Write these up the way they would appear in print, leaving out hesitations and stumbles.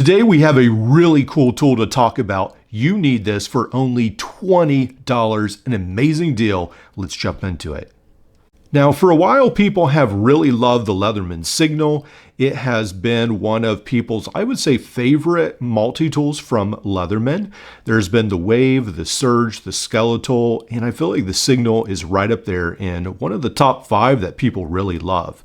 Today we have a really cool tool to talk about. You need this for only $20, an amazing deal. Let's jump into it. Now, for a while, people have really loved the Leatherman Signal. It has been one of people's, I would say, favorite multi-tools from Leatherman. There's been the Wave, the Surge, the Skeletal, and I feel like the Signal is right up there in one of the top 5 that people really love.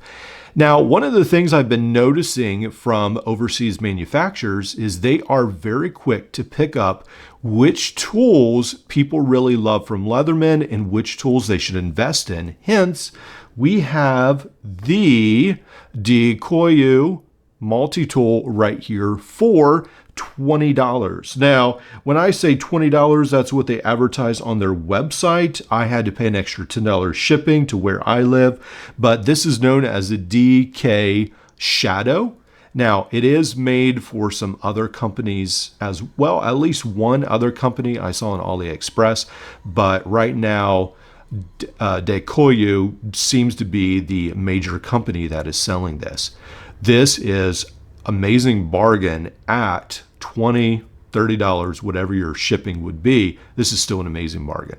Now, one of the things I've been noticing from overseas manufacturers is they are very quick to pick up which tools people really love from Leatherman and which tools they should invest in. Hence, we have the Dakoyu multi-tool right here for $20. Now, when I say $20, that's what they advertise on their website. I had to pay an extra $10 shipping to where I live, but this is known as the DK Shadow. Now, it is made for some other companies as well, at least one other company I saw on AliExpress, but right now, Dakoyu seems to be the major company that is selling this. This is amazing bargain at $20, $30, whatever your shipping would be. This is still an amazing bargain.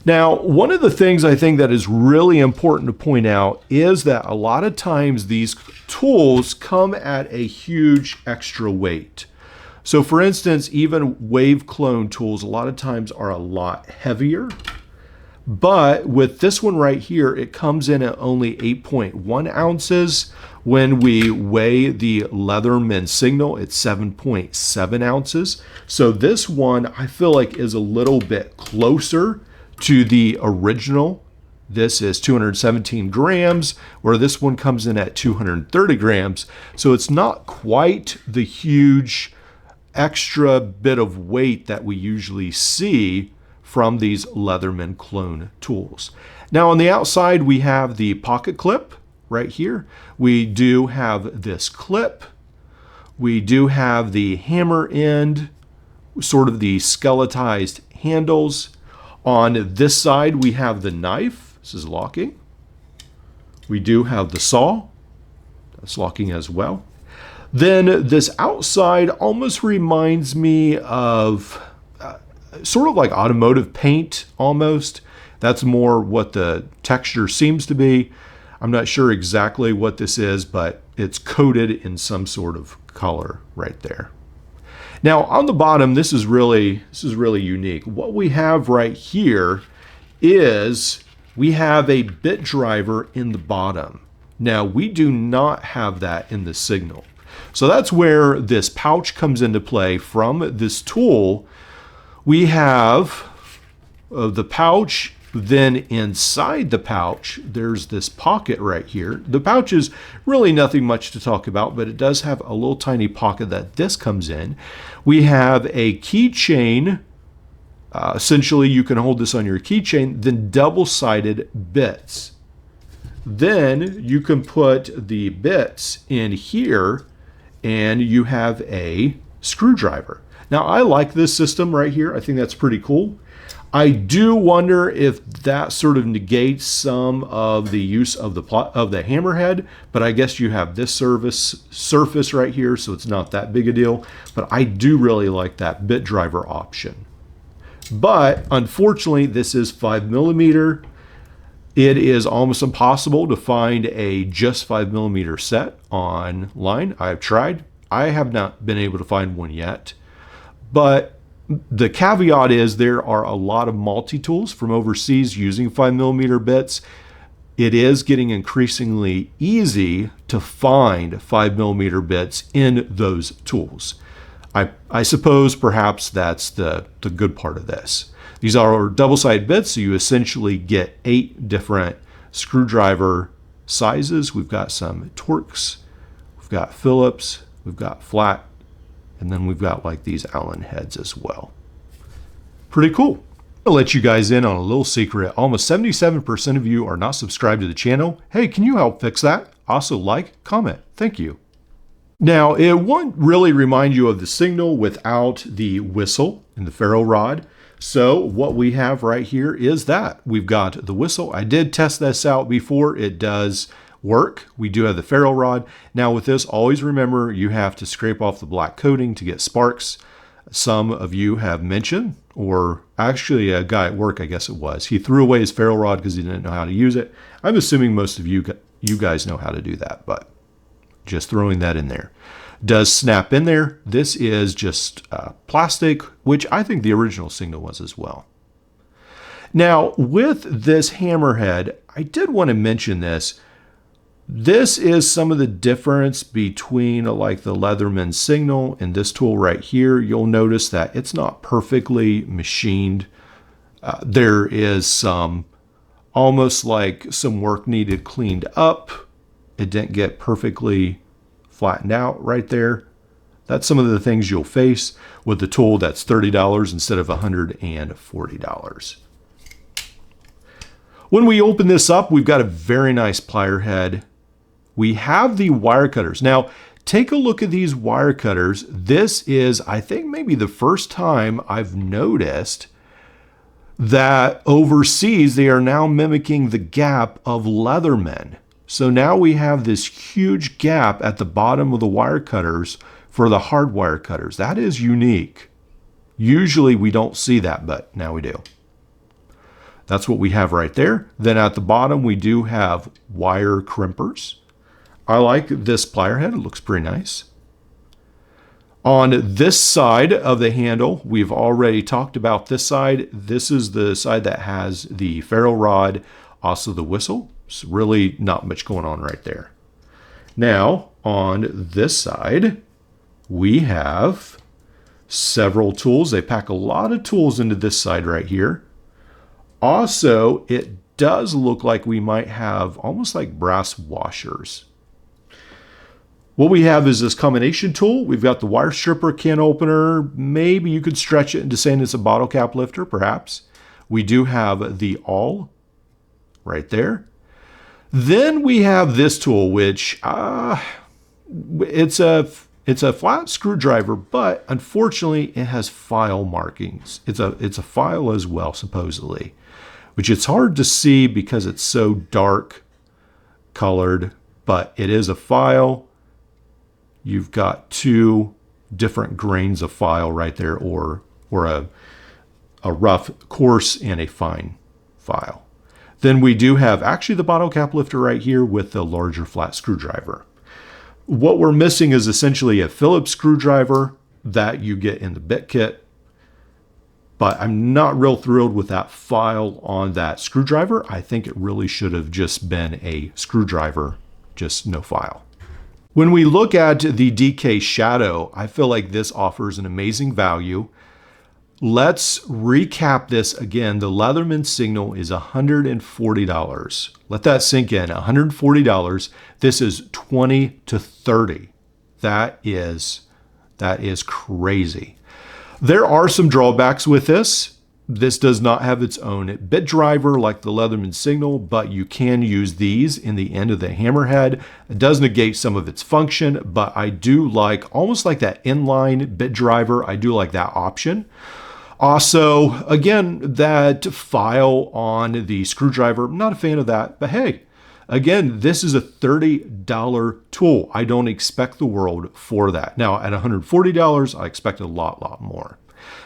Now, one of the things I think that is really important to point out is that a lot of times these tools come at a huge extra weight. So for instance, even wave clone tools a lot of times are a lot heavier. But with this one right here, it comes in at only 8.1 ounces. When we weigh the Leatherman Signal, it's 7.7 ounces. So this one, I feel like, is a little bit closer to the original. This is 217 grams, where this one comes in at 230 grams. So it's not quite the huge extra bit of weight that we usually see from these Leatherman clone tools. Now on the outside, we have the pocket clip right here. We do have this clip. We do have the hammer end, sort of the skeletized handles. On this side, we have the knife. This is locking. We do have the saw. That's locking as well. Then this outside almost reminds me of sort of like automotive paint almost. That's more what the texture seems to be. I'm not sure exactly what this is, but it's coated in some sort of color right there. Now on the bottom, this is really unique. What we have right here is we have a bit driver in the bottom. Now we do not have that in the Signal. So that's where this pouch comes into play from this tool. We have the pouch, then inside the pouch, there's this pocket right here. The pouch is really nothing much to talk about, but it does have a little tiny pocket that this comes in. We have a keychain. Essentially, you can hold this on your keychain, then double-sided bits. Then you can put the bits in here, and you have a screwdriver. Now, I like this system right here. I think that's pretty cool. I do wonder if that sort of negates some of the use of the hammerhead, but I guess you have this surface right here, so it's not that big a deal. But I do really like that bit driver option. But unfortunately, this is 5mm. It is almost impossible to find a just 5mm set online. I've tried. I have not been able to find one yet. But the caveat is there are a lot of multi-tools from overseas using 5mm bits. It is getting increasingly easy to find 5mm bits in those tools. I suppose perhaps that's the good part of this. These are double-sided bits, so you essentially get 8 different screwdriver sizes. We've got some Torx, we've got Phillips, we've got flat, and then we've got like these Allen heads as well. Pretty cool. I'll let you guys in on a little secret. Almost 77% of you are not subscribed to the channel. Hey, can you help fix that? Also like, comment. Thank you. Now, it won't really remind you of the Signal without the whistle and the ferro rod. So what we have right here is that. We've got the whistle. I did test this out before. It does work. We do have the ferro rod. Now with this, always remember you have to scrape off the black coating to get sparks. Some of you have mentioned, or actually a guy at work, I guess it was, he threw away his ferro rod because he didn't know how to use it. I'm assuming most of you guys know how to do that, but just throwing that in there. Does snap in there. This is just plastic, which I think the original Signal was as well. Now, with this hammerhead, I did want to mention this. This is some of the difference between like the Leatherman Signal and this tool right here. You'll notice that it's not perfectly machined. There is some almost like some work needed cleaned up. It didn't get perfectly flattened out right there. That's some of the things you'll face with the tool that's $30 instead of $140. When we open this up, we've got a very nice plier head. We have the wire cutters. Now, take a look at these wire cutters. This is, I think, maybe the first time I've noticed that overseas they are now mimicking the gap of Leatherman. So now we have this huge gap at the bottom of the wire cutters for the hard wire cutters. That is unique. Usually we don't see that, but now we do. That's what we have right there. Then at the bottom, we do have wire crimpers. I like this plier head. It looks pretty nice. On this side of the handle, we've already talked about this side. This is the side that has the ferro rod, also the whistle. It's really not much going on right there. Now, on this side, we have several tools. They pack a lot of tools into this side right here. Also, it does look like we might have almost like brass washers. What we have is this combination tool. We've got the wire stripper, can opener. Maybe you could stretch it into saying it's a bottle cap lifter, perhaps. We do have the awl right there. Then we have this tool, which it's a flat screwdriver, but unfortunately it has file markings. It's a file as well, supposedly, which it's hard to see because it's so dark colored, but it is a file. You've got two different grains of file right there, or a rough, coarse, and a fine file. Then we do have actually the bottle cap lifter right here with the larger flat screwdriver. What we're missing is essentially a Phillips screwdriver that you get in the bit kit, but I'm not real thrilled with that file on that screwdriver. I think it really should have just been a screwdriver, just no file. When we look at the DK Shadow, I feel like this offers an amazing value. Let's recap this again. The Leatherman Signal is $140. Let that sink in. $140. This is $20 to $30. That is crazy. There are some drawbacks with this. This does not have its own bit driver like the Leatherman Signal, but you can use these in the end of the hammerhead. It does negate some of its function, but I do like, almost like that inline bit driver, I do like that option. Also, again, that file on the screwdriver, I'm not a fan of that, but hey, again, this is a $30 tool. I don't expect the world for that. Now, at $140, I expect a lot more.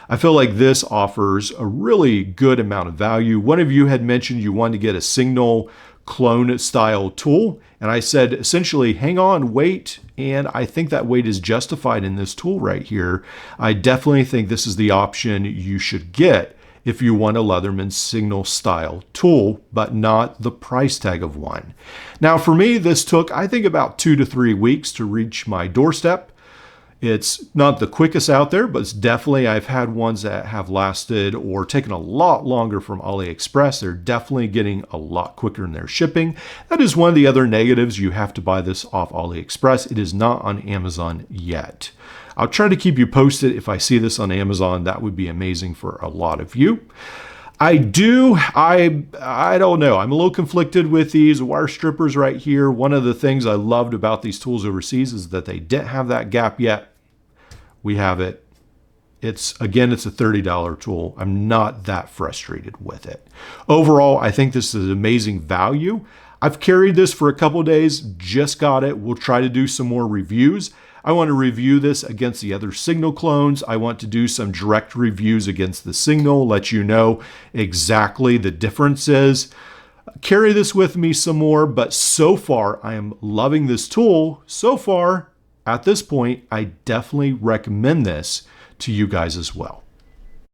I feel like this offers a really good amount of value. One of you had mentioned you wanted to get a Signal clone style tool, and I said essentially hang on, wait, and I think that wait is justified in this tool right here. I definitely think this is the option you should get if you want a Leatherman Signal style tool, but not the price tag of one. Now for me, this took I think about 2 to 3 weeks to reach my doorstep. It's not the quickest out there, but it's definitely, I've had ones that have lasted or taken a lot longer from AliExpress. They're definitely getting a lot quicker in their shipping. That is one of the other negatives. You have to buy this off AliExpress. It is not on Amazon yet. I'll try to keep you posted if I see this on Amazon. That would be amazing for a lot of you. I don't know. I'm a little conflicted with these wire strippers right here. One of the things I loved about these tools overseas is that they didn't have that gap yet. We have it. It's a $30 tool. I'm not that frustrated with it. Overall, I think this is amazing value. I've carried this for a couple days, just got it. We'll try to do some more reviews. I want to review this against the other Signal clones. I want to do some direct reviews against the Signal, let you know exactly the differences. Carry this with me some more, but so far I am loving this tool. So far, at this point, I definitely recommend this to you guys as well.